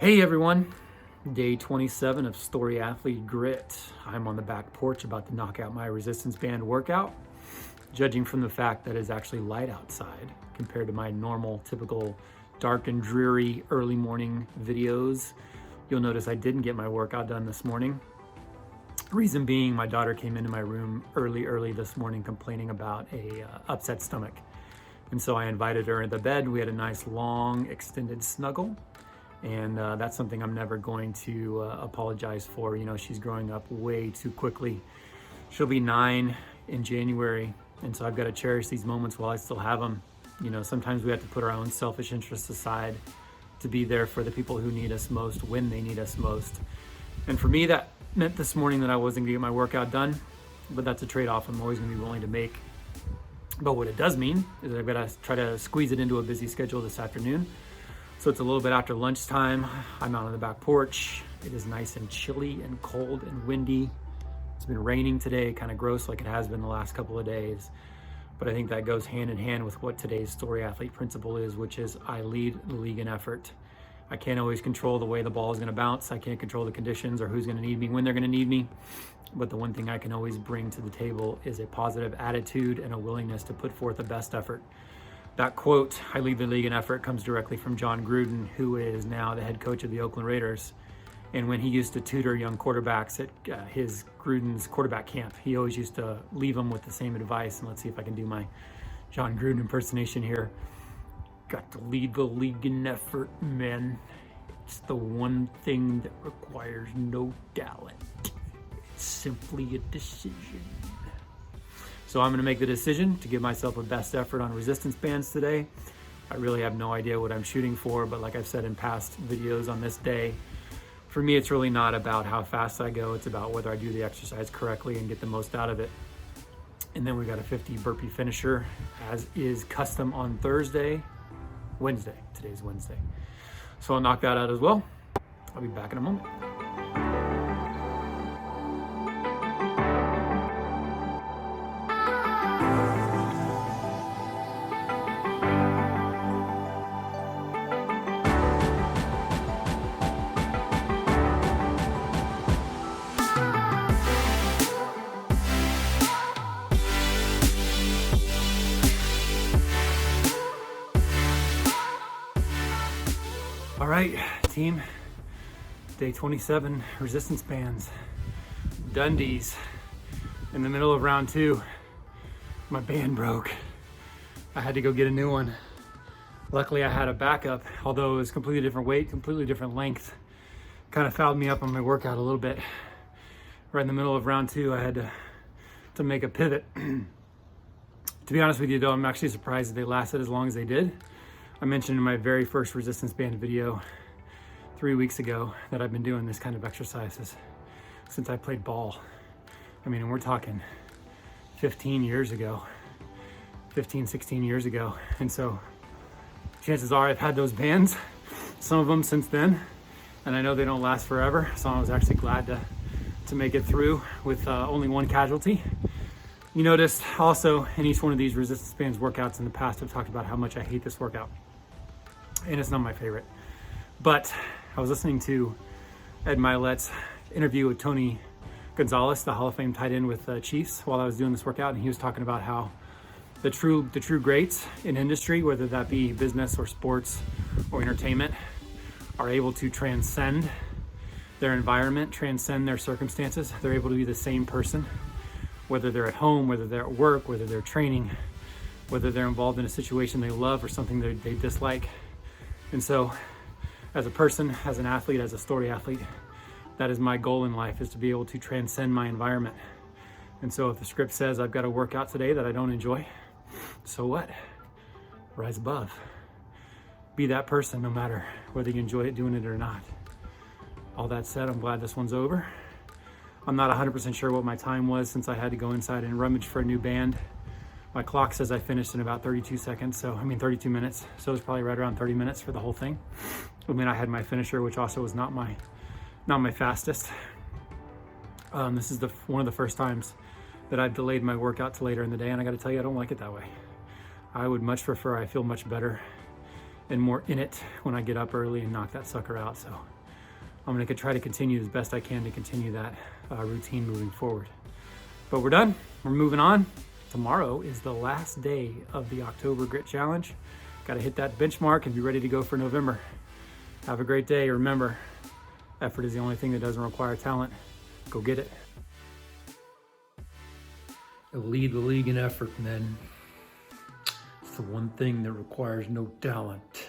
Hey everyone, day 27 of StoryAthlete Grit. I'm on the back porch about to knock out my resistance band workout. Judging from the fact that it's actually light outside compared to my normal, typical dark and dreary early morning videos, you'll notice I didn't get my workout done this morning. Reason being, my daughter came into my room early this morning complaining about a upset stomach. And so I invited her into bed. We had a nice long extended snuggle. And that's something I'm never going to apologize for. You know, she's growing up way too quickly. She'll be 9 in January. And so I've got to cherish these moments while I still have them. You know, sometimes we have to put our own selfish interests aside to be there for the people who need us most when they need us most. And for me, that meant this morning that I wasn't going to get my workout done, but that's a trade-off I'm always going to be willing to make. But what it does mean is that I've got to try to squeeze it into a busy schedule this afternoon. So it's a little bit after lunchtime. I'm out on the back porch. It is nice and chilly and cold and windy. It's been raining today, kind of gross like it has been the last couple of days. But I think that goes hand in hand with what today's Story Athlete principle is, which is I lead the league in effort. I can't always control the way the ball is going to bounce. I can't control the conditions or who's going to need me when they're going to need me. But the one thing I can always bring to the table is a positive attitude and a willingness to put forth the best effort. That quote, I lead the league in effort, comes directly from Jon Gruden, who is now the head coach of the Oakland Raiders. And when he used to tutor young quarterbacks at Gruden's quarterback camp, he always used to leave them with the same advice. And let's see if I can do my Jon Gruden impersonation here. Got to lead the league in effort, men. It's the one thing that requires no talent. It's simply a decision. So I'm going to make the decision to give myself a best effort on resistance bands today. I really have no idea what I'm shooting for, but like I've said in past videos on this day, for me it's really not about how fast I go, it's about whether I do the exercise correctly and get the most out of it. And then we got a 50 burpee finisher, as is custom on Wednesday. Today's Wednesday. So I'll knock that out as well. I'll be back in a moment. All right, team, day 27, resistance bands, Dundies. In the middle of round 2, my band broke. I had to go get a new one. Luckily I had a backup, although it was completely different weight, completely different length. Kind of fouled me up on my workout a little bit. Right in the middle of round 2, I had to make a pivot. To be honest with you though, I'm actually surprised that they lasted as long as they did. I mentioned in my very first resistance band video 3 weeks ago that I've been doing this kind of exercises since I played ball. I mean, and we're talking 16 years ago. And so chances are I've had those bands, some of them since then, and I know they don't last forever. So I was actually glad to make it through with only one casualty. You noticed also in each one of these resistance bands workouts in the past, I've talked about how much I hate this workout. And it's not my favorite. But I was listening to Ed Milet's interview with Tony Gonzalez, the Hall of Fame tight end with Chiefs, while I was doing this workout, and he was talking about how the true greats in industry, whether that be business or sports or entertainment, are able to transcend their environment, transcend their circumstances. They're able to be the same person, whether they're at home, whether they're at work, whether they're training, whether they're involved in a situation they love or something that they dislike. And so as a person, as an athlete, as a story athlete, that is my goal in life, is to be able to transcend my environment. And so if the script says I've got to work out today that I don't enjoy, so what? Rise above. Be that person no matter whether you enjoy it doing it or not. All that said, I'm glad this one's over. I'm not 100% sure what my time was since I had to go inside and rummage for a new band. My clock says I finished in about 32 minutes. So it was probably right around 30 minutes for the whole thing. I mean, I had my finisher, which also was not my fastest. This is one of the first times that I've delayed my workout to later in the day, and I got to tell you, I don't like it that way. I would I feel much better and more in it when I get up early and knock that sucker out. So I'm going to try to continue as best I can to continue that routine moving forward. But we're done. We're moving on. Tomorrow is the last day of the October Grit Challenge. Got to hit that benchmark and be ready to go for November. Have a great day. Remember, effort is the only thing that doesn't require talent. Go get it. Lead the league in effort, men. It's the one thing that requires no talent.